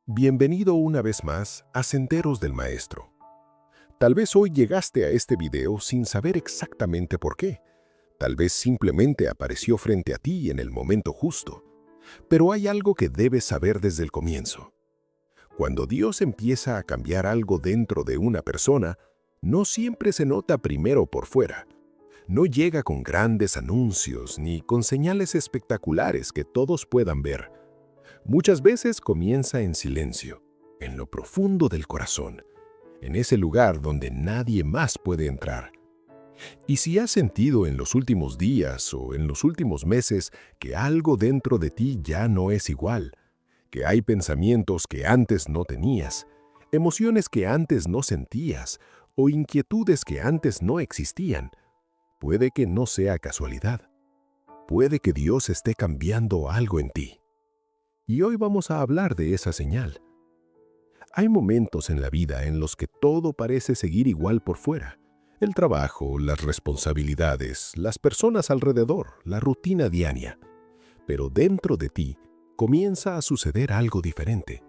Bienvenido una vez más a Senderos del Maestro. Tal vez hoy llegaste a este video sin saber exactamente por qué. Tal vez simplemente apareció frente a ti en el momento justo. Pero hay algo que debes saber desde el comienzo. Cuando Dios empieza a cambiar algo dentro de una persona, no siempre se nota primero por fuera. No llega con grandes anuncios ni con señales espectaculares que todos puedan ver. Muchas veces comienza en silencio, en lo profundo del corazón, en ese lugar donde nadie más puede entrar. Y si has sentido en los últimos días o en los últimos meses que algo dentro de ti ya no es igual, que hay pensamientos que antes no tenías, emociones que antes no sentías o inquietudes que antes no existían, puede que no sea casualidad. Puede que Dios esté cambiando algo en ti. Y hoy vamos a hablar de esa señal. Hay momentos en la vida en los que todo parece seguir igual por fuera. El trabajo, las responsabilidades, las personas alrededor, la rutina diaria. Pero dentro de ti comienza a suceder algo diferente.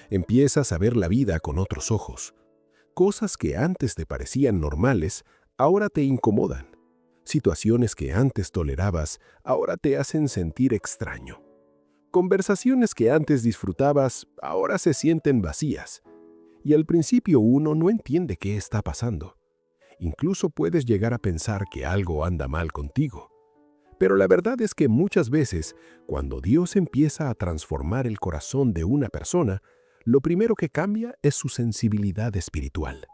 Empiezas a ver la vida con otros ojos. Cosas que antes te parecían normales, ahora te incomodan. Situaciones que antes tolerabas, ahora te hacen sentir extraño. Conversaciones que antes disfrutabas, ahora se sienten vacías. Y al principio uno no entiende qué está pasando. Incluso puedes llegar a pensar que algo anda mal contigo. Pero la verdad es que muchas veces, cuando Dios empieza a transformar el corazón de una persona, lo primero que cambia es su sensibilidad espiritual.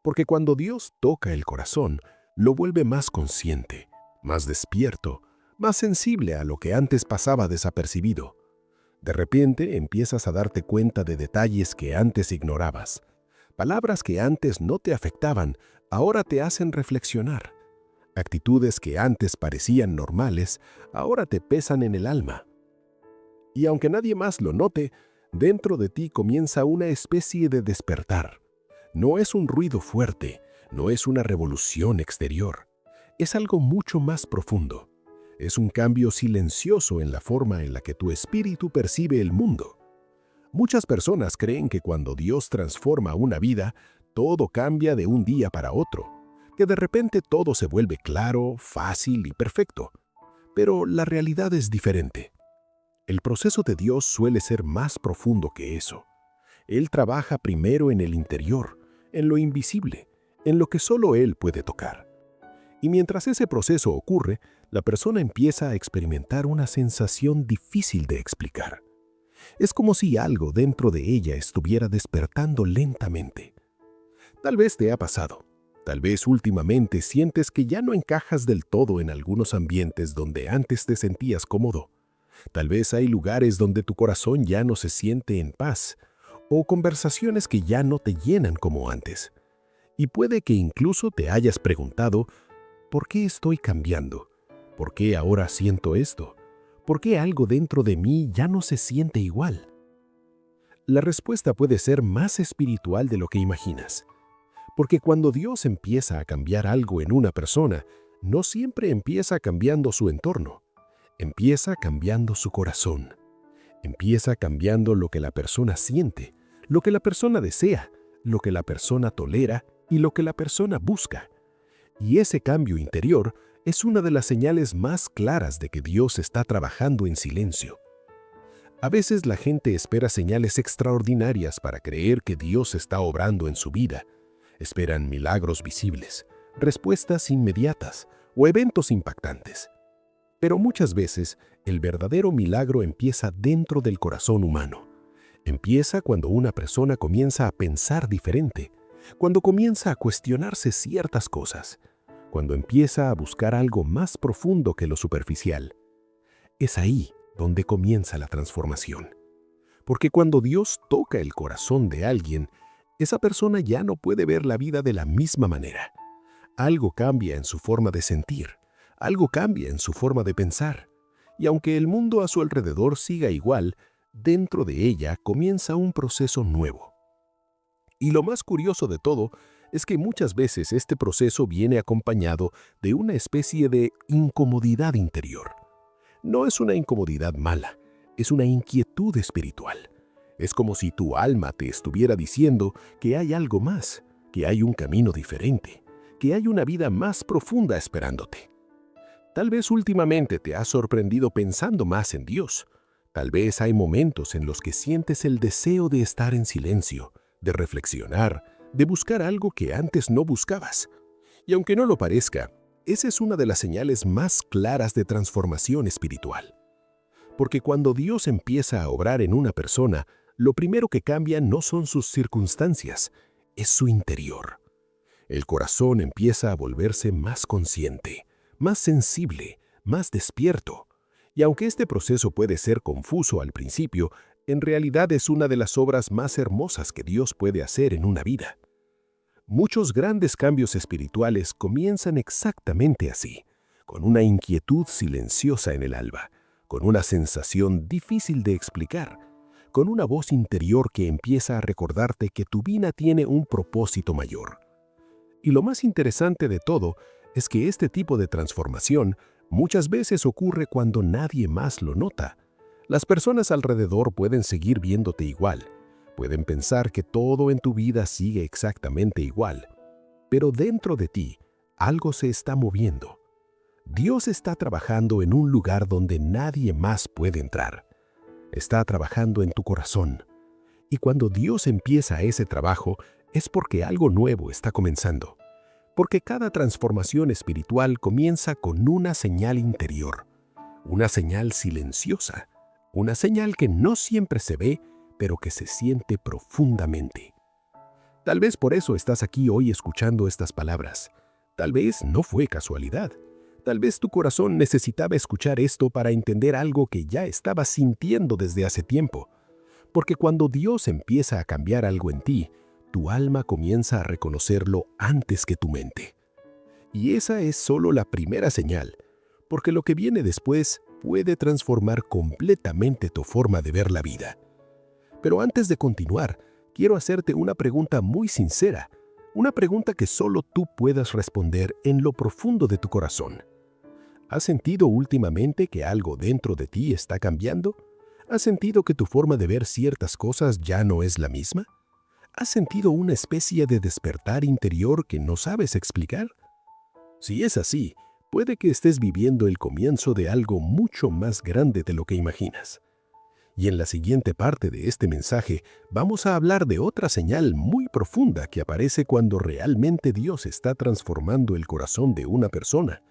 Porque cuando Dios toca el corazón, lo vuelve más consciente, más despierto, más sensible a lo que antes pasaba desapercibido. De repente empiezas a darte cuenta de detalles que antes ignorabas. Palabras que antes no te afectaban, ahora te hacen reflexionar. Actitudes que antes parecían normales, ahora te pesan en el alma. Y aunque nadie más lo note, dentro de ti comienza una especie de despertar. No es un ruido fuerte, no es una revolución exterior. Es algo mucho más profundo. Es un cambio silencioso en la forma en la que tu espíritu percibe el mundo. Muchas personas creen que cuando Dios transforma una vida, todo cambia de un día para otro, que de repente todo se vuelve claro, fácil y perfecto. Pero la realidad es diferente. El proceso de Dios suele ser más profundo que eso. Él trabaja primero en el interior, en lo invisible, en lo que solo Él puede tocar. Y mientras ese proceso ocurre, la persona empieza a experimentar una sensación difícil de explicar. Es como si algo dentro de ella estuviera despertando lentamente. Tal vez te ha pasado. Tal vez últimamente sientes que ya no encajas del todo en algunos ambientes donde antes te sentías cómodo. Tal vez hay lugares donde tu corazón ya no se siente en paz, o conversaciones que ya no te llenan como antes. Y puede que incluso te hayas preguntado, ¿por qué estoy cambiando? ¿Por qué ahora siento esto? ¿Por qué algo dentro de mí ya no se siente igual? La respuesta puede ser más espiritual de lo que imaginas. Porque cuando Dios empieza a cambiar algo en una persona, no siempre empieza cambiando su entorno. Empieza cambiando su corazón. Empieza cambiando lo que la persona siente, lo que la persona desea, lo que la persona tolera y lo que la persona busca. Y ese cambio interior es una de las señales más claras de que Dios está trabajando en silencio. A veces la gente espera señales extraordinarias para creer que Dios está obrando en su vida. Esperan milagros visibles, respuestas inmediatas o eventos impactantes. Pero muchas veces el verdadero milagro empieza dentro del corazón humano. Empieza cuando una persona comienza a pensar diferente, cuando comienza a cuestionarse ciertas cosas, cuando empieza a buscar algo más profundo que lo superficial. Es ahí donde comienza la transformación. Porque cuando Dios toca el corazón de alguien, esa persona ya no puede ver la vida de la misma manera. Algo cambia en su forma de sentir, algo cambia en su forma de pensar. Y aunque el mundo a su alrededor siga igual, dentro de ella comienza un proceso nuevo. Y lo más curioso de todo es que muchas veces este proceso viene acompañado de una especie de incomodidad interior. No es una incomodidad mala, es una inquietud espiritual. Es como si tu alma te estuviera diciendo que hay algo más, que hay un camino diferente, que hay una vida más profunda esperándote. Tal vez últimamente te has sorprendido pensando más en Dios. Tal vez hay momentos en los que sientes el deseo de estar en silencio, de reflexionar, de buscar algo que antes no buscabas. Y aunque no lo parezca, esa es una de las señales más claras de transformación espiritual. Porque cuando Dios empieza a obrar en una persona, lo primero que cambia no son sus circunstancias, es su interior. El corazón empieza a volverse más consciente, más sensible, más despierto. Y aunque este proceso puede ser confuso al principio, en realidad es una de las obras más hermosas que Dios puede hacer en una vida. Muchos grandes cambios espirituales comienzan exactamente así, con una inquietud silenciosa en el alma, con una sensación difícil de explicar, con una voz interior que empieza a recordarte que tu vida tiene un propósito mayor. Y lo más interesante de todo es que este tipo de transformación muchas veces ocurre cuando nadie más lo nota. Las personas alrededor pueden seguir viéndote igual, pueden pensar que todo en tu vida sigue exactamente igual, pero dentro de ti algo se está moviendo. Dios está trabajando en un lugar donde nadie más puede entrar. Está trabajando en tu corazón. Y cuando Dios empieza ese trabajo, es porque algo nuevo está comenzando. Porque cada transformación espiritual comienza con una señal interior, una señal silenciosa, una señal que no siempre se ve, pero que se siente profundamente. Tal vez por eso estás aquí hoy escuchando estas palabras. Tal vez no fue casualidad. Tal vez tu corazón necesitaba escuchar esto para entender algo que ya estabas sintiendo desde hace tiempo. Porque cuando Dios empieza a cambiar algo en ti, tu alma comienza a reconocerlo antes que tu mente. Y esa es solo la primera señal, porque lo que viene después puede transformar completamente tu forma de ver la vida. Pero antes de continuar, quiero hacerte una pregunta muy sincera, una pregunta que solo tú puedas responder en lo profundo de tu corazón. ¿Has sentido últimamente que algo dentro de ti está cambiando? ¿Has sentido que tu forma de ver ciertas cosas ya no es la misma? ¿Has sentido una especie de despertar interior que no sabes explicar? Si es así, puede que estés viviendo el comienzo de algo mucho más grande de lo que imaginas. Y en la siguiente parte de este mensaje vamos a hablar de otra señal muy profunda que aparece cuando realmente Dios está transformando el corazón de una persona.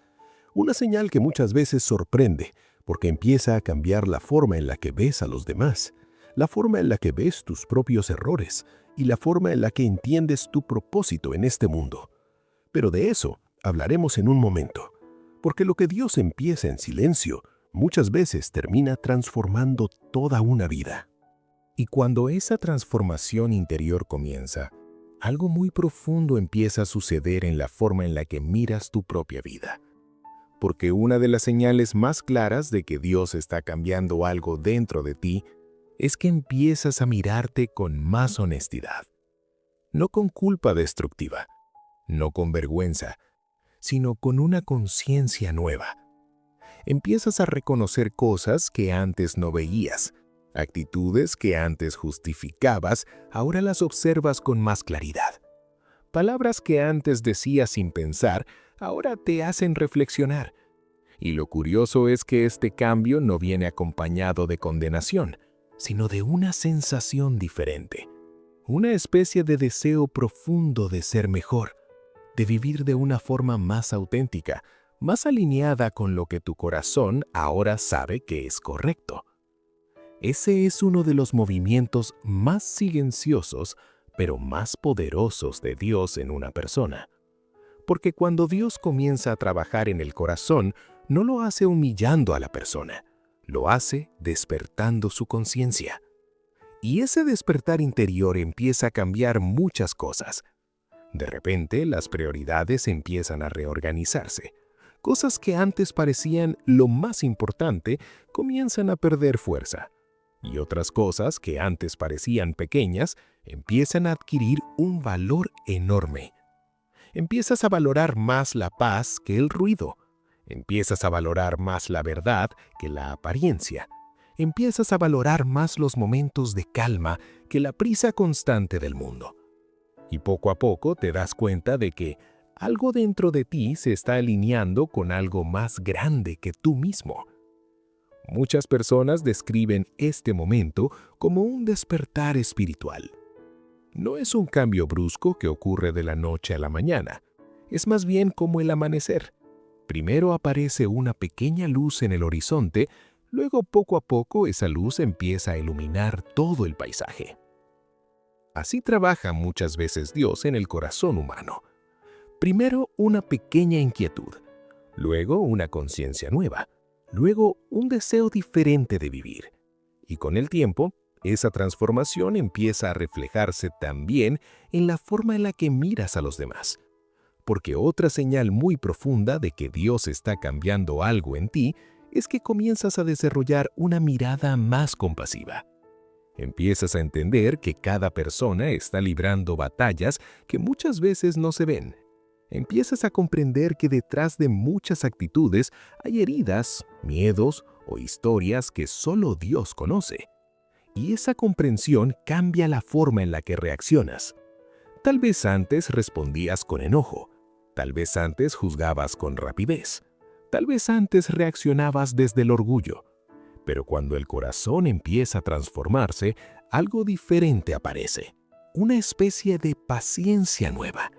Una señal que muchas veces sorprende porque empieza a cambiar la forma en la que ves a los demás, la forma en la que ves tus propios errores y la forma en la que entiendes tu propósito en este mundo. Pero de eso hablaremos en un momento, porque lo que Dios empieza en silencio muchas veces termina transformando toda una vida. Y cuando esa transformación interior comienza, algo muy profundo empieza a suceder en la forma en la que miras tu propia vida. Porque una de las señales más claras de que Dios está cambiando algo dentro de ti es que empiezas a mirarte con más honestidad. No con culpa destructiva, no con vergüenza, sino con una conciencia nueva. Empiezas a reconocer cosas que antes no veías, actitudes que antes justificabas, ahora las observas con más claridad. Palabras que antes decías sin pensar, ahora te hacen reflexionar. Y lo curioso es que este cambio no viene acompañado de condenación, sino de una sensación diferente. Una especie de deseo profundo de ser mejor, de vivir de una forma más auténtica, más alineada con lo que tu corazón ahora sabe que es correcto. Ese es uno de los movimientos más silenciosos, pero más poderosos de Dios en una persona. Porque cuando Dios comienza a trabajar en el corazón, no lo hace humillando a la persona, lo hace despertando su conciencia. Y ese despertar interior empieza a cambiar muchas cosas. De repente, las prioridades empiezan a reorganizarse. Cosas que antes parecían lo más importante comienzan a perder fuerza. Y otras cosas que antes parecían pequeñas empiezan a adquirir un valor enorme. Empiezas a valorar más la paz que el ruido. Empiezas a valorar más la verdad que la apariencia. empiezas a valorar más los momentos de calma que la prisa constante del mundo. Y poco a poco te das cuenta de que algo dentro de ti se está alineando con algo más grande que tú mismo. Muchas personas describen este momento como un despertar espiritual. No es un cambio brusco que ocurre de la noche a la mañana, es más bien como el amanecer. Primero aparece una pequeña luz en el horizonte, luego poco a poco esa luz empieza a iluminar todo el paisaje. Así trabaja muchas veces Dios en el corazón humano. Primero una pequeña inquietud, luego una conciencia nueva, luego un deseo diferente de vivir. Y con el tiempo, esa transformación empieza a reflejarse también en la forma en la que miras a los demás. Porque otra señal muy profunda de que Dios está cambiando algo en ti es que comienzas a desarrollar una mirada más compasiva. Empiezas a entender que cada persona está librando batallas que muchas veces no se ven. Empiezas a comprender que detrás de muchas actitudes hay heridas, miedos o historias que solo Dios conoce. Y esa comprensión cambia la forma en la que reaccionas. Tal vez antes respondías con enojo, tal vez antes juzgabas con rapidez, tal vez antes reaccionabas desde el orgullo. Pero cuando el corazón empieza a transformarse, algo diferente aparece. Una especie de paciencia nueva.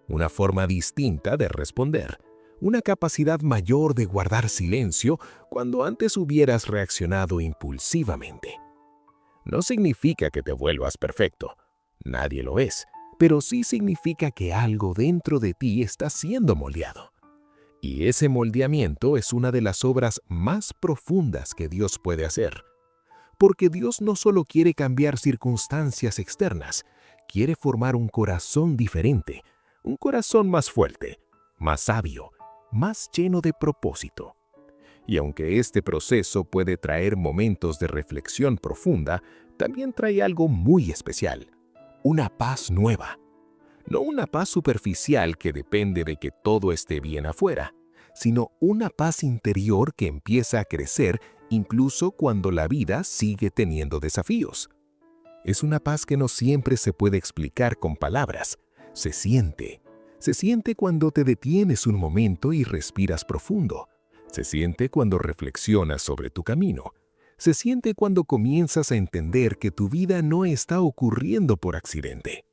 Una forma distinta de responder. Una capacidad mayor de guardar silencio cuando antes hubieras reaccionado impulsivamente. No significa que te vuelvas perfecto. Nadie lo es. Pero sí significa que algo dentro de ti está siendo moldeado. Y ese moldeamiento es una de las obras más profundas que Dios puede hacer. Porque Dios no solo quiere cambiar circunstancias externas, quiere formar un corazón diferente, un corazón más fuerte, más sabio, más lleno de propósito. Y aunque este proceso puede traer momentos de reflexión profunda, también trae algo muy especial, una paz nueva. No una paz superficial que depende de que todo esté bien afuera, sino una paz interior que empieza a crecer incluso cuando la vida sigue teniendo desafíos. Es una paz que no siempre se puede explicar con palabras. Se siente cuando te detienes un momento y respiras profundo. Se siente cuando reflexionas sobre tu camino. Se siente cuando comienzas a entender que tu vida no está ocurriendo por accidente.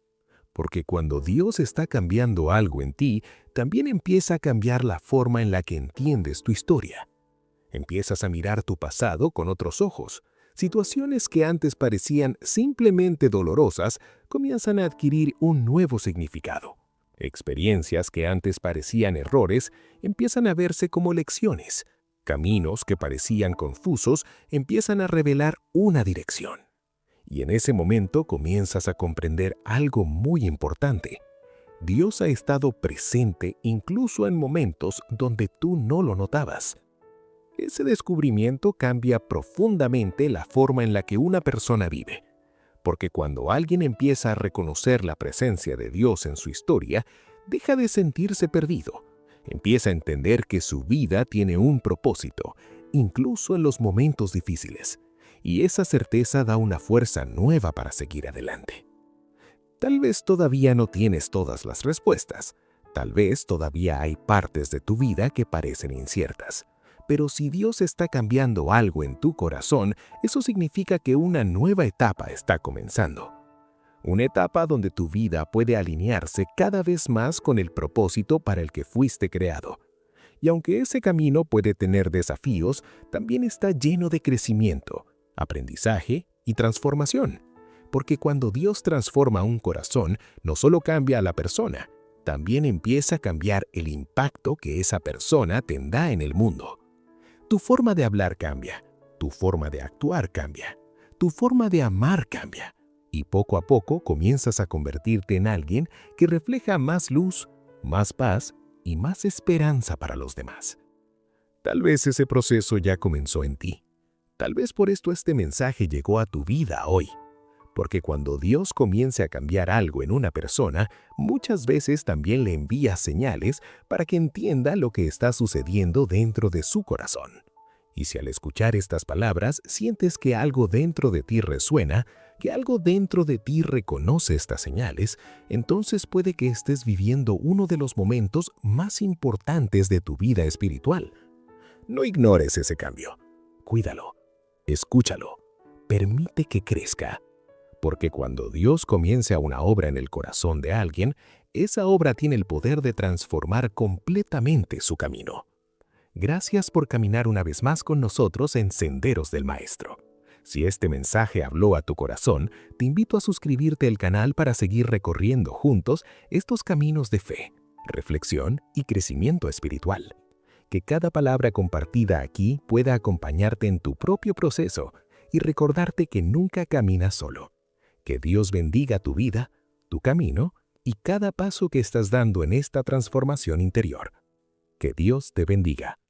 Porque cuando Dios está cambiando algo en ti, también empieza a cambiar la forma en la que entiendes tu historia. Empiezas a mirar tu pasado con otros ojos. Situaciones que antes parecían simplemente dolorosas comienzan a adquirir un nuevo significado. Experiencias que antes parecían errores empiezan a verse como lecciones. Caminos que parecían confusos empiezan a revelar una dirección. Y en ese momento comienzas a comprender algo muy importante. Dios ha estado presente incluso en momentos donde tú no lo notabas. Ese descubrimiento cambia profundamente la forma en la que una persona vive. Porque cuando alguien empieza a reconocer la presencia de Dios en su historia, deja de sentirse perdido. Empieza a entender que su vida tiene un propósito, incluso en los momentos difíciles. Y esa certeza da una fuerza nueva para seguir adelante. Tal vez todavía no tienes todas las respuestas. Tal vez todavía hay partes de tu vida que parecen inciertas. Pero si Dios está cambiando algo en tu corazón, eso significa que una nueva etapa está comenzando. Una etapa donde tu vida puede alinearse cada vez más con el propósito para el que fuiste creado. Y aunque ese camino puede tener desafíos, también está lleno de crecimiento, aprendizaje y transformación. Porque cuando Dios transforma un corazón, no solo cambia a la persona, también empieza a cambiar el impacto que esa persona tendrá en el mundo. Tu forma de hablar cambia, tu forma de actuar cambia, tu forma de amar cambia. Y poco a poco comienzas a convertirte en alguien que refleja más luz, más paz y más esperanza para los demás. Tal vez ese proceso ya comenzó en ti. Tal vez por esto este mensaje llegó a tu vida hoy. Porque cuando Dios comience a cambiar algo en una persona, muchas veces también le envía señales para que entienda lo que está sucediendo dentro de su corazón. Y si al escuchar estas palabras sientes que algo dentro de ti resuena, que algo dentro de ti reconoce estas señales, entonces puede que estés viviendo uno de los momentos más importantes de tu vida espiritual. No ignores ese cambio. Cuídalo. Escúchalo. Permite que crezca. Porque cuando Dios comienza una obra en el corazón de alguien, esa obra tiene el poder de transformar completamente su camino. Gracias por caminar una vez más con nosotros en Senderos del Maestro. Si este mensaje habló a tu corazón, te invito a suscribirte al canal para seguir recorriendo juntos estos caminos de fe, reflexión y crecimiento espiritual. Que cada palabra compartida aquí pueda acompañarte en tu propio proceso y recordarte que nunca caminas solo. Que Dios bendiga tu vida, tu camino y cada paso que estás dando en esta transformación interior. Que Dios te bendiga.